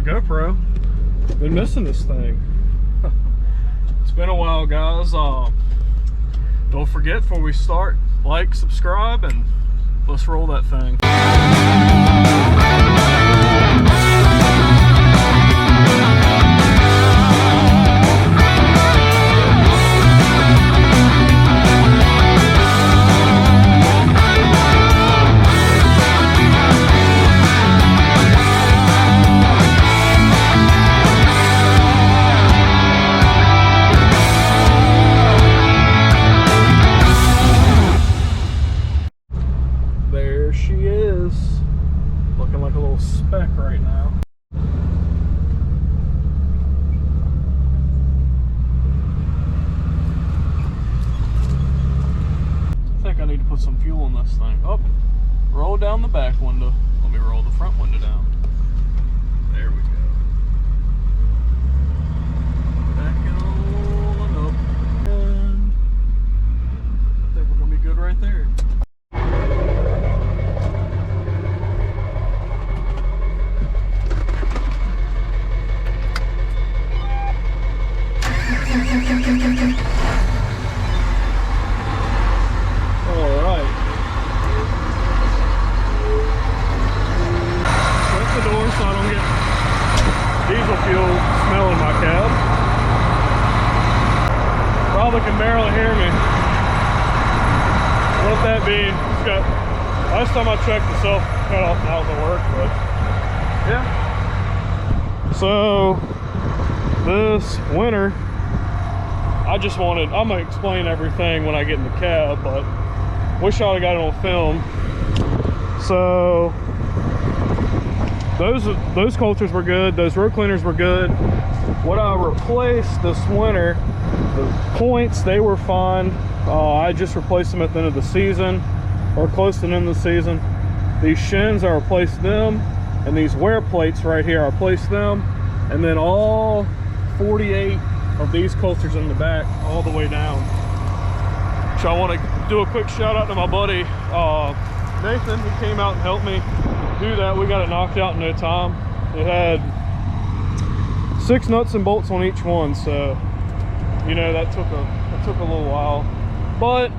GoPro. Been missing this thing. It's been a while, guys. Don't forget, before we start, like, subscribe, and let's roll that thing. There she is, looking like a little speck right now. I think I need to put some fuel in this thing. Oh, roll down the back window. Let me roll the front window down. There we go. Back it on up. And I think we're gonna be good right there. Probably can barely hear me. Let that be. It's got, last time I checked, the self cut off now doesn't work, but yeah. So this winter, I just wanted, I'm gonna explain everything when I get in the cab, but wish I would have got it on film. So those coulters were good, those road cleaners were good. What I replaced this winter, the points, they were fine. I just replaced them at the end of the season, or close to the end of the season. These shins, I replaced them, and these wear plates right here, I replaced them, and then all 48 of these coulters in the back, all the way down. So I want to do a quick shout out to my buddy Nathan. He came out and helped me do that. We got it knocked out in no time. It had 6 nuts and bolts on each one, so you know that took a little while, but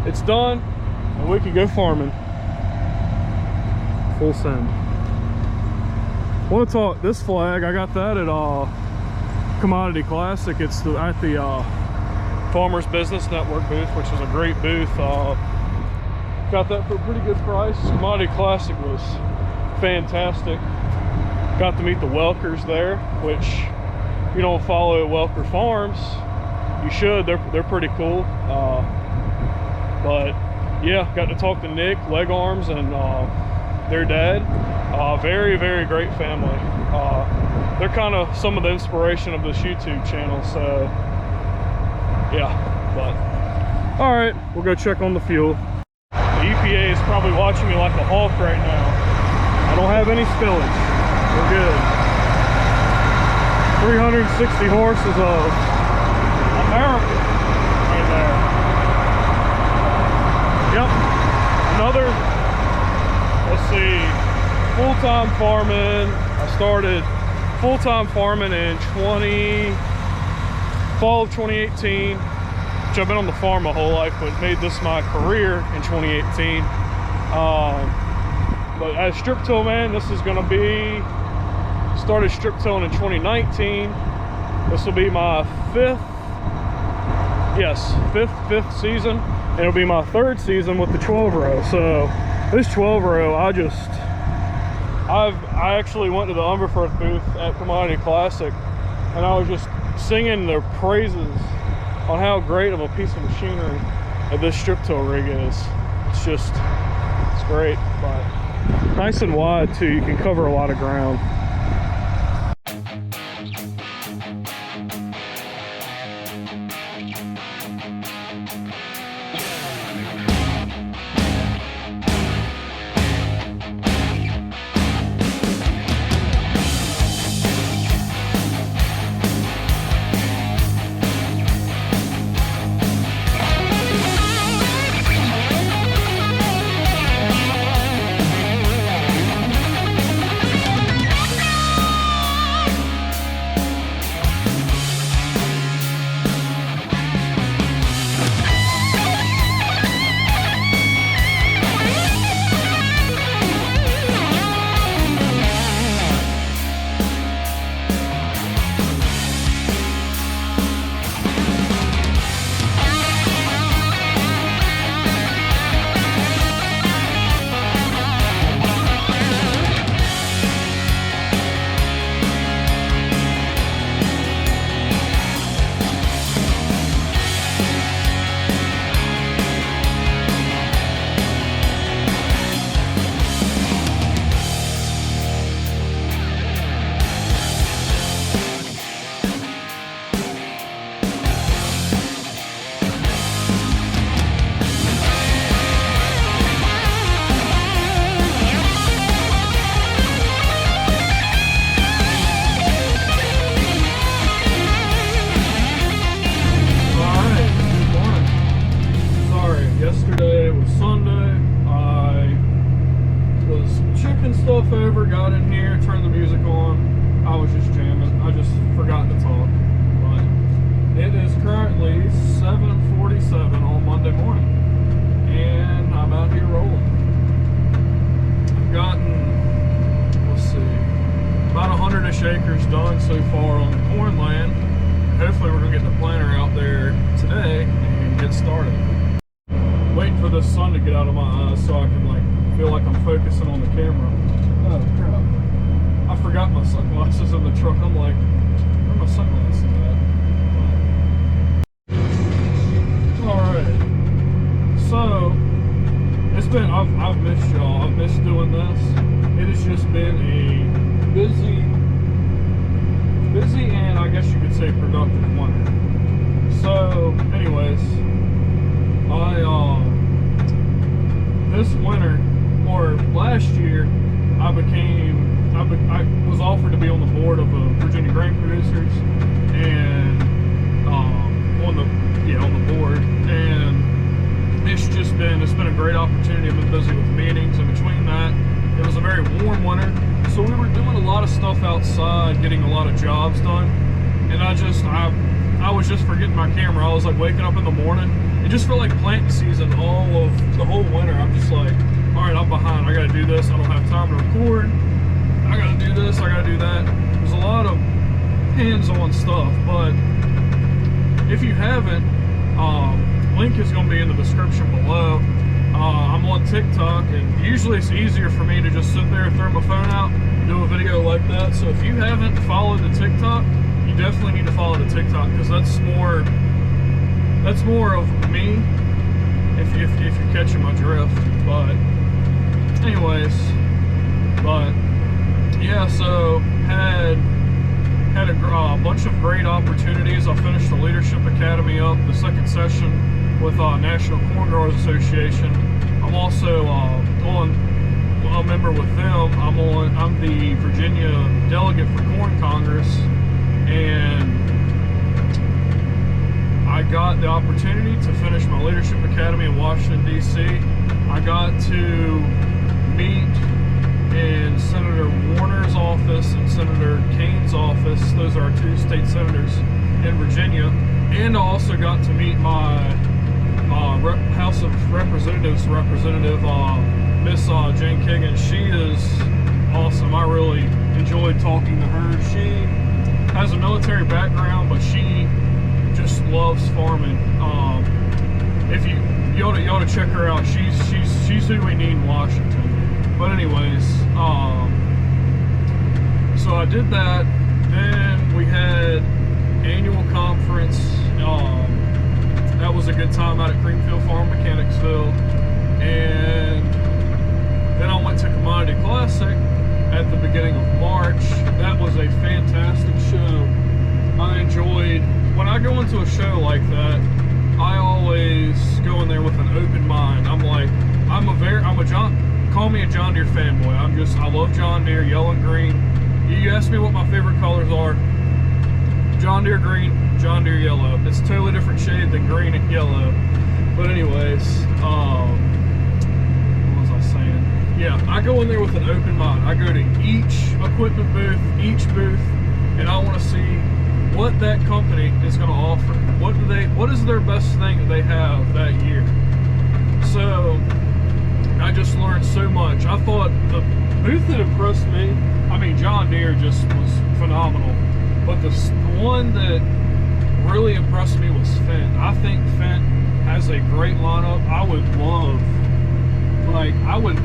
it's done and we can go farming full send. Want to talk this flag? I got that at Commodity Classic. It's at the Farmers Business Network booth, which is a great booth. Got that for a pretty good price. Commodity Classic was fantastic. Got to meet the Welkers there, which if you don't follow Welker Farms, you should. They're pretty cool. But yeah, got to talk to Nick, Leg Arms, and their dad. Very, very great family. They're kind of some of the inspiration of this YouTube channel, so yeah. But all right, we'll go check on the fuel. The EPA is probably watching me like a hawk right now. I don't have any spillage. We're good. 360 horses of America right there. Yep. Another, let's see, full-time farming. I started full-time farming in fall of 2018, which I've been on the farm my whole life, but made this my career in 2018. But as strip till man, this is going to be, started strip tilling in 2019. This will be my fifth season, and it'll be my 3rd season with the 12-row. So this 12-row, I actually went to the Umberfirth booth at Commodity Classic, and I was just singing their praises on how great of a piece of machinery that this strip till rig is. It's great, but nice and wide too. You can cover a lot of ground. 4-ish acres done so far on the corn land. Hopefully we're gonna get the planter out there today and get started. Waiting for the sun to get out of my eyes so I can like feel like I'm focusing on the camera. Oh crap. I forgot my sunglasses in the truck. I'm like, where are my sunglasses at? Alright. So it's been I've missed y'all. I've missed doing this. It has just been a busy and I guess you could say productive winter. So anyways, this winter or last year I was offered to be on the board of Virginia Grain Producers and on the board, and it's been a great opportunity. I've been busy with meetings, and between that, it was a very warm winter, so we were doing a lot of stuff outside, getting a lot of jobs done, and I was just forgetting my camera. I was like waking up in the morning. It just felt like planting season all of the whole winter. I'm just like, all right, I'm behind. I got to do this. I don't have time to record. I got to do this. I got to do that. There's a lot of hands-on stuff, but if you haven't, link is going to be in the description below. I'm on TikTok, and usually it's easier for me to just sit there, throw my phone out, do a video like that. So if you haven't followed the TikTok, you definitely need to follow the TikTok, because that's more of me, if you're catching my drift. But anyways, yeah, so had a bunch of great opportunities. I finished the Leadership Academy up, the second session with National Corn Growers Association. I'm also a member with them. I'm the Virginia delegate for Corn Congress, and I got the opportunity to finish my Leadership Academy in Washington, D.C. I got to meet in Senator Warner's office and Senator Kane's office. Those are our two state senators in Virginia. And I also got to meet my House of Representatives representative, Miss Jane Kagan. She is awesome. I really enjoyed talking to her. She has a military background, but she just loves farming. You ought to check her out. She's who we need in Washington. But anyways, so I did that. Then we had annual conference. That was a good time out at Creamfield Farm, Mechanicsville. And then I went to Commodity Classic at the beginning of March. That was a fantastic show. I enjoyed, when I go into a show like that, I always go in there with an open mind. Call me a John Deere fanboy. I love John Deere, yellow and green. You ask me what my favorite colors are: John Deere green, John Deere yellow. It's a totally different shade than green and yellow. But anyways, what was I saying? Yeah, I go in there with an open mind. I go to each equipment booth, and I want to see what that company is going to offer. What is their best thing that they have that year? So I just learned so much. I thought the booth that impressed me, I mean, John Deere just was phenomenal. But the one that really impressed me was Fendt. I think Fendt has a great lineup. I would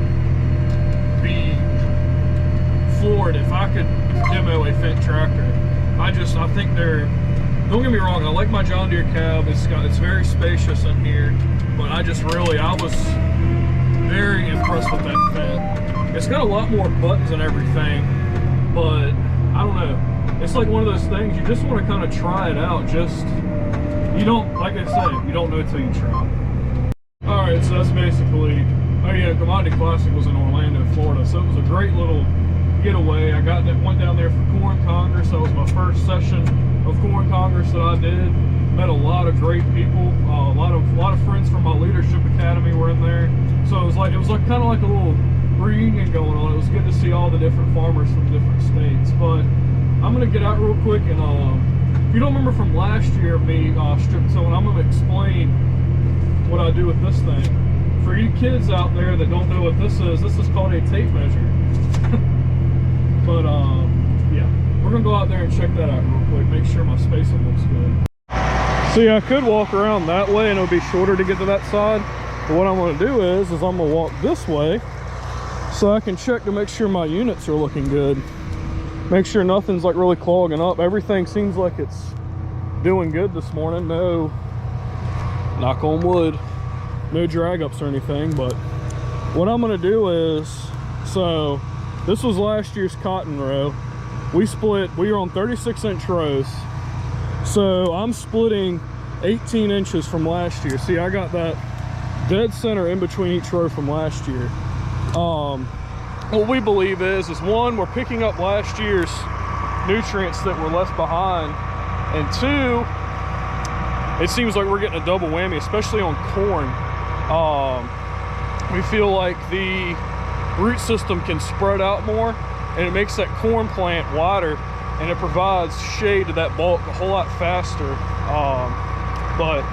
be floored if I could demo a Fendt tractor. I think they're, don't get me wrong, I like my John Deere cab. It's very spacious in here, but I was very impressed with that Fendt. It's got a lot more buttons and everything, but I don't know. It's like one of those things, you just want to kind of try it out. Like I said, you don't know until you try. Alright, so that's basically, Commodity Classic was in Orlando, Florida, so it was a great little getaway. Went down there for Corn Congress. That was my first session of Corn Congress that I did. Met a lot of great people. A lot of friends from my Leadership Academy were in there. So it was kind of like a little reunion going on. It was good to see all the different farmers from different states. But I'm gonna get out real quick, and if you don't remember from last year, me strip tilling, I'm gonna explain what I do with this thing. For you kids out there that don't know what this is called a tape measure. But yeah, we're gonna go out there and check that out real quick, make sure my spacing looks good. See, I could walk around that way and it'll be shorter to get to that side. But what I'm gonna do is I'm gonna walk this way so I can check to make sure my units are looking good. Make sure nothing's like really clogging up. Everything seems like it's doing good this morning. No, knock on wood, no drag ups or anything. But what I'm gonna do is, so this was last year's cotton row. We were on 36-inch rows. So I'm splitting 18 inches from last year. See, I got that dead center in between each row from last year. What we believe is one, we're picking up last year's nutrients that were left behind, and two, it seems like we're getting a double whammy, especially on corn. We feel like the root system can spread out more, and it makes that corn plant wider, and it provides shade to that bulk a whole lot faster. But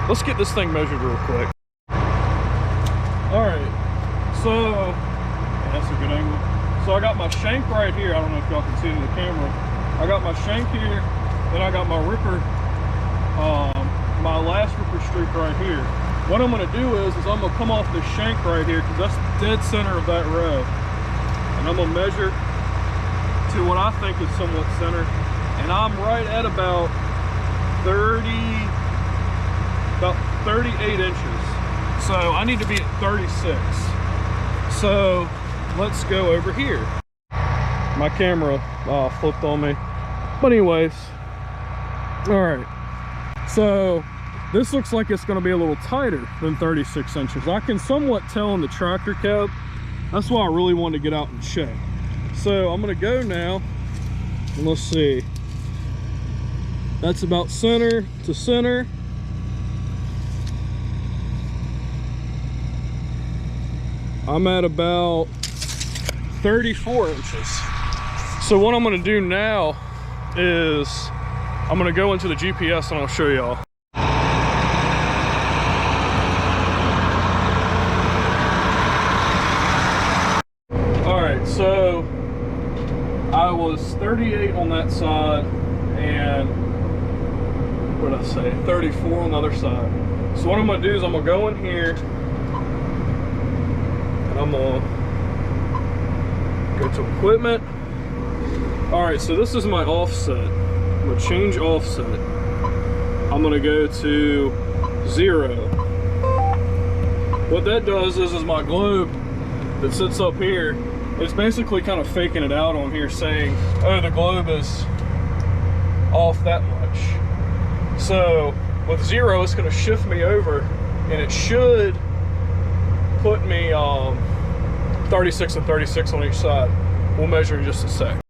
let's get this thing measured real quick. All right, so that's a good angle. So I got my shank right here. I don't know if y'all can see it in the camera. I got my shank here, then I got my ripper, my last ripper streak right here. What I'm gonna do is I'm gonna come off this shank right here, because that's the dead center of that row. And I'm gonna measure to what I think is somewhat center, and I'm right at about 38 inches. So I need to be at 36. So let's go over here. My camera flipped on me, but anyways, all right. So this looks like it's going to be a little tighter than 36 inches. I can somewhat tell in the tractor cab. That's why I really wanted to get out and check. So I'm gonna go now, and let's see. That's about center to center. I'm at about 34 inches. So what I'm gonna do now is I'm gonna go into the GPS and I'll show y'all. All right, so I was 38 on that side, and what did I say? 34 on the other side. So what I'm gonna do is I'm gonna go in here and I'm gonna go to equipment. All right, so this is my offset. I'm gonna change offset. I'm gonna go to 0. What that does is my globe that sits up here, it's basically kind of faking it out on here, saying, oh, the globe is off that much. So with 0, it's going to shift me over, and it should put me 36 and 36 on each side. We'll measure in just a sec.